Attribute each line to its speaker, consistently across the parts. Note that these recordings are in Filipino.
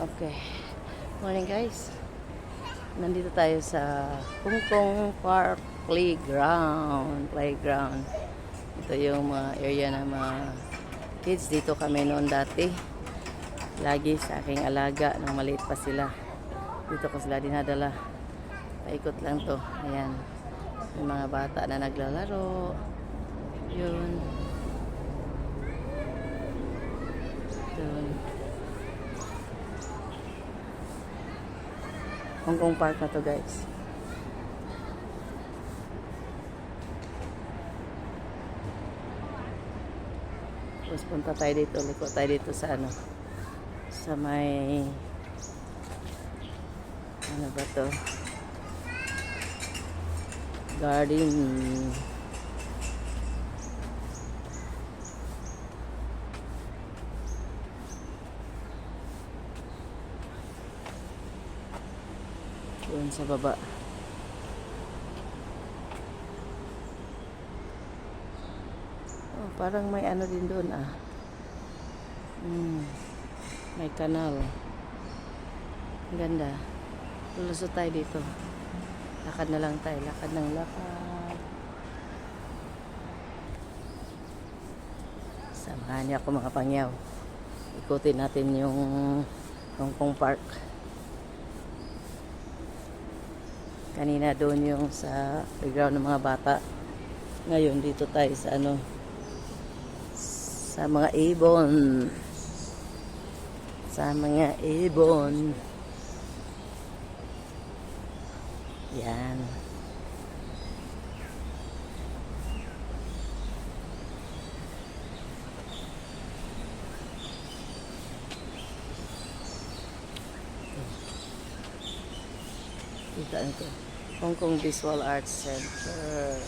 Speaker 1: Okay. Morning guys. Nandito tayo sa Hongkong Park Playground. Ito yung mga area ng mga kids. Dito kami noon dati. Lagi sa aking alaga nung maliit pa sila. Dito ko sila dinadala. Paikot lang to. Ayan. Yung mga bata na naglalaro. Yun. Yun. Hongkong Park na to guys. Tapos punta tayo dito, liko tayo dito sa ano, sa may ano ba to, garden. Doon sa baba. Oh, parang may ano din doon ah. May kanal. Ang ganda. Lulusot tayo dito. Lakad na lang tayo. Lakad ng lakad. Samahan niya ako mga pangyaw. Ikutin natin yung Hongkong Park. Kanina doon yung sa playground ng mga bata. Ngayon dito tayo sa ano, sa mga ibon. Sa mga ibon. Yan. Kita ito. Hong Kong Visual Arts Center.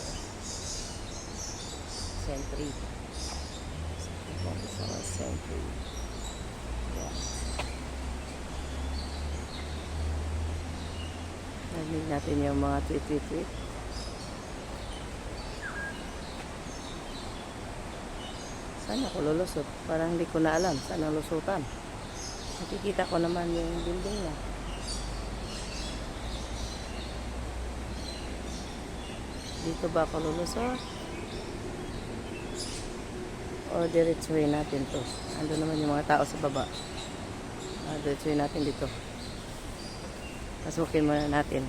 Speaker 1: Century. Hong Kong Visual Arts Center. Yan. Narinig natin yung mga tweet. Saan ako lulusot? Parang hindi ko na alam saan ang lusutan. Nakikita ko naman yung building na. Dito ba ako lulusot? O diretsuhin natin to. Ando naman yung mga tao sa baba. Diretsuhin natin dito. Pasukin muna natin.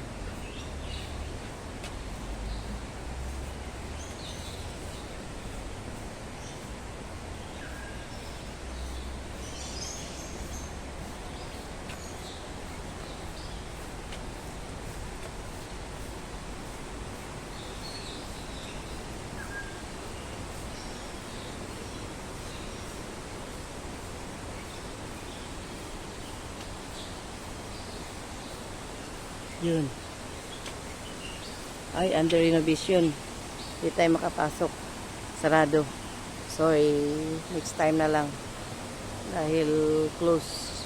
Speaker 1: Yun. Ay, under renovation. Hindi tayo makapasok. Sarado. Sorry. Next time na lang. Dahil close.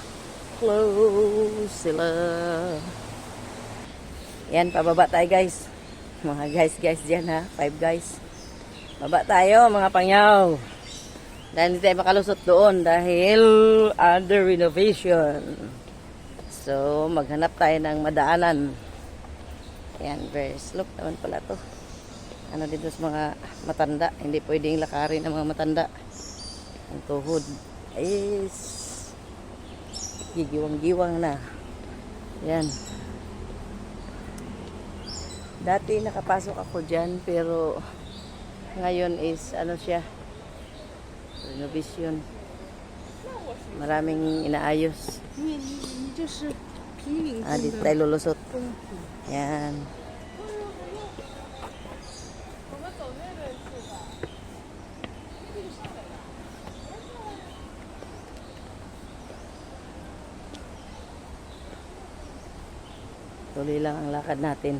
Speaker 1: Close sila. Yan, pababa tayo guys. Mga guys dyan ha. 5 guys. Baba tayo mga pangyaw. Dahil hindi tayo makalusot doon. Dahil under renovation. So, maghanap tayo ng madaanan. Ayan, very slope naman pala to. Ano dito sa mga matanda. Hindi pwedeng lakarin ng mga matanda. Ang tuhod is gigiwang-giwang na. Ayan. Dati nakapasok ako dyan, pero ngayon is ano siya, renovation. Maraming inaayos. Dito tayo lulusot. Yan. Tuloy lang ang lakad natin.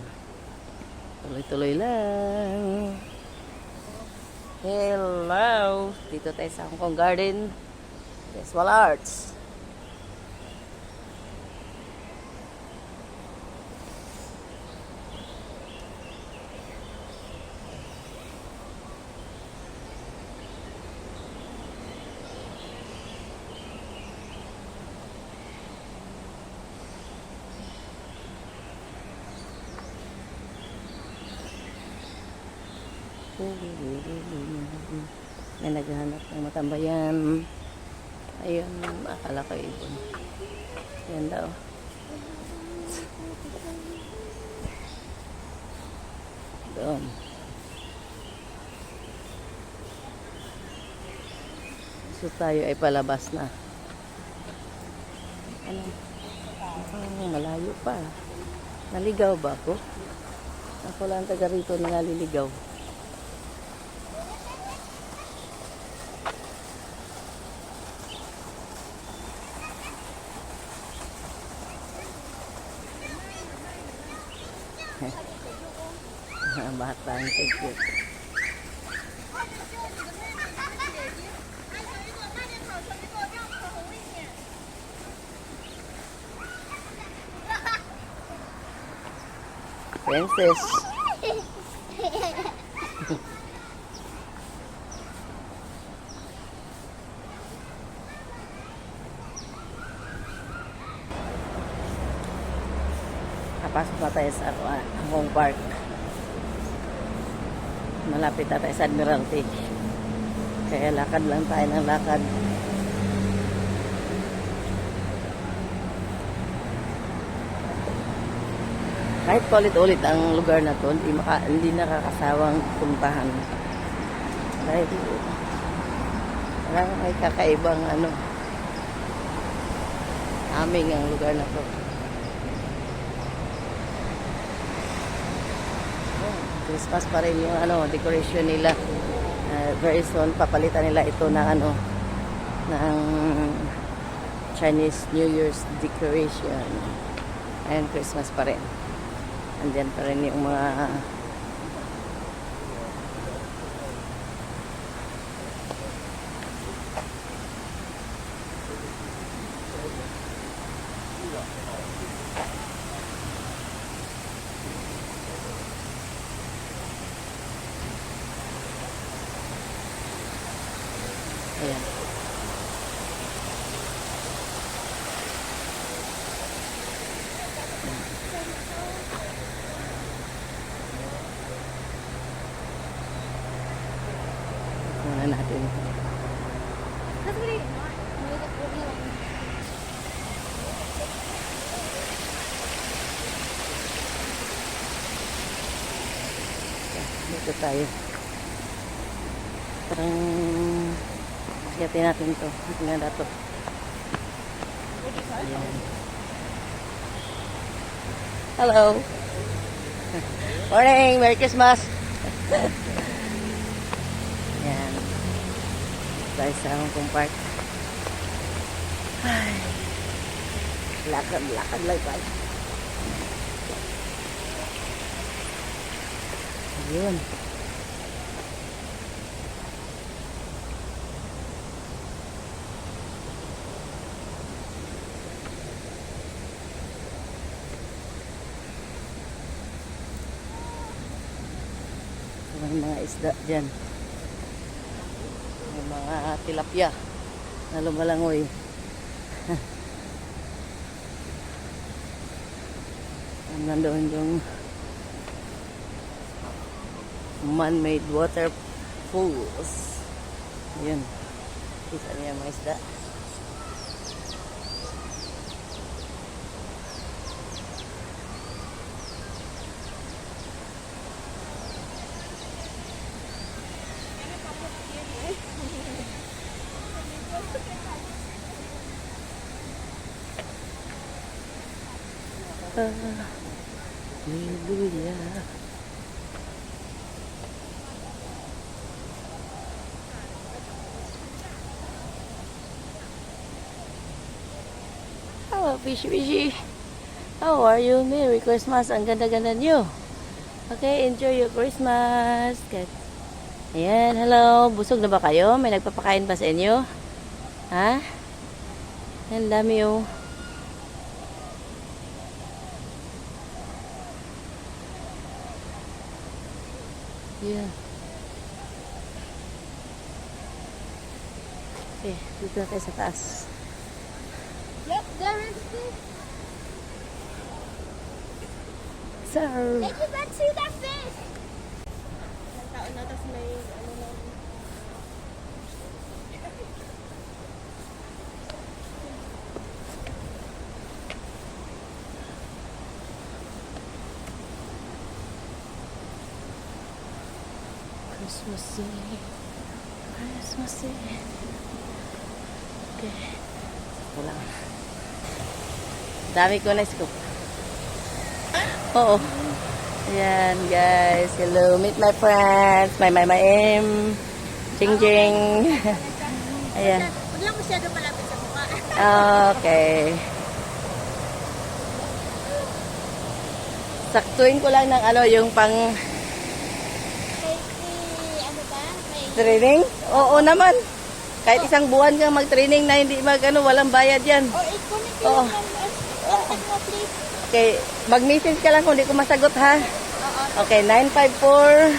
Speaker 1: Tuloy lang. Hello. Dito tayo sa Hong Kong Garden Visual Arts. May naghahanap ng matambayan. Ayun, akala ko ibon. Yan daw. Doon. So tayo ay palabas na. Ano? Malayo pa. Naligaw ba ako? Ako lang taga rito na naliligaw. Bata ang cute. Princess. Napasok na tayo sa Hong Park. Malapit na tayo sa Admiralty. Kaya lakad lang tayo ng lakad. Kahit paulit-ulit ang lugar na to, hindi nakakasawang puntahan. Dahil parang may kakaibang aming ang lugar na to. Christmas pa rin yung decoration nila. Very soon papalitan nila ito ng ng Chinese New Year's decoration. Ayan, Christmas pa rin. Andyan pa rin yung mga ayan. Muna natin. Dito tayo. Parang yatin natin ito. Tingnan natin. Ayan. Hello. Morning. Merry Christmas. Ayan. Tayo sa Hong Kong Park. Ay. Lakad lang tayo. Ayun. May mga isda dyan. May mga tilapia na lumalangoy. Nandoon yung man-made water pools. Ayun. Kita niya mga isda. Hallelujah. Hello, fishy. How are you? Merry Christmas. Ang ganda-ganda niyo. Okay, enjoy your Christmas. Good. Ayan, hello. Busog na ba kayo? May nagpapakain ba sa inyo? Ha? Ang dami oh. Yeah. Okay, dito na tayo sa taas.
Speaker 2: Yep, there is this.
Speaker 1: Sir.
Speaker 2: Did you guys see that fish? ano, tapos may, ano na.
Speaker 1: Christmas Eve. Christmas Eve. Okay. Wala. Dami ko na scoop. Oo. Ayan, guys. Hello. Meet my friends. My M. Jing Jing. Ayan.
Speaker 2: Huwag lang masyado malapit sa mukha.
Speaker 1: Okay. Saktuin ko lang ng ano, yung pang
Speaker 2: Ano ba? May
Speaker 1: training. Oo naman. Kahit isang buwan kang mag-training na hindi walang bayad yan.
Speaker 2: i-connect
Speaker 1: Oo.
Speaker 2: lang. Contact mo, please.
Speaker 1: Okay, mag-message ka lang kung di ko masagot ha.
Speaker 2: Oo.
Speaker 1: Okay, 954.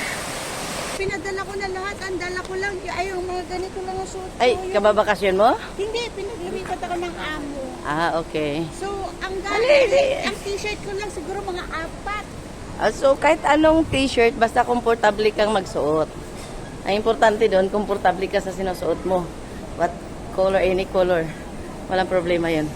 Speaker 2: Pinadala ko na lahat. Ang dala ko lang. Ay, yung mga ganito lang ang suot ko.
Speaker 1: Ay,
Speaker 2: Yung-
Speaker 1: kababakasyon mo?
Speaker 2: Hindi, pinaglilipat ako ng amo.
Speaker 1: Ah, okay.
Speaker 2: So, ang
Speaker 1: Dali.
Speaker 2: ang t-shirt ko lang siguro mga 4.
Speaker 1: So, kahit anong t-shirt, basta komportable kang magsuot. Ang importante doon, komportable ka sa sinusuot mo. What color, any color. Walang problema yun.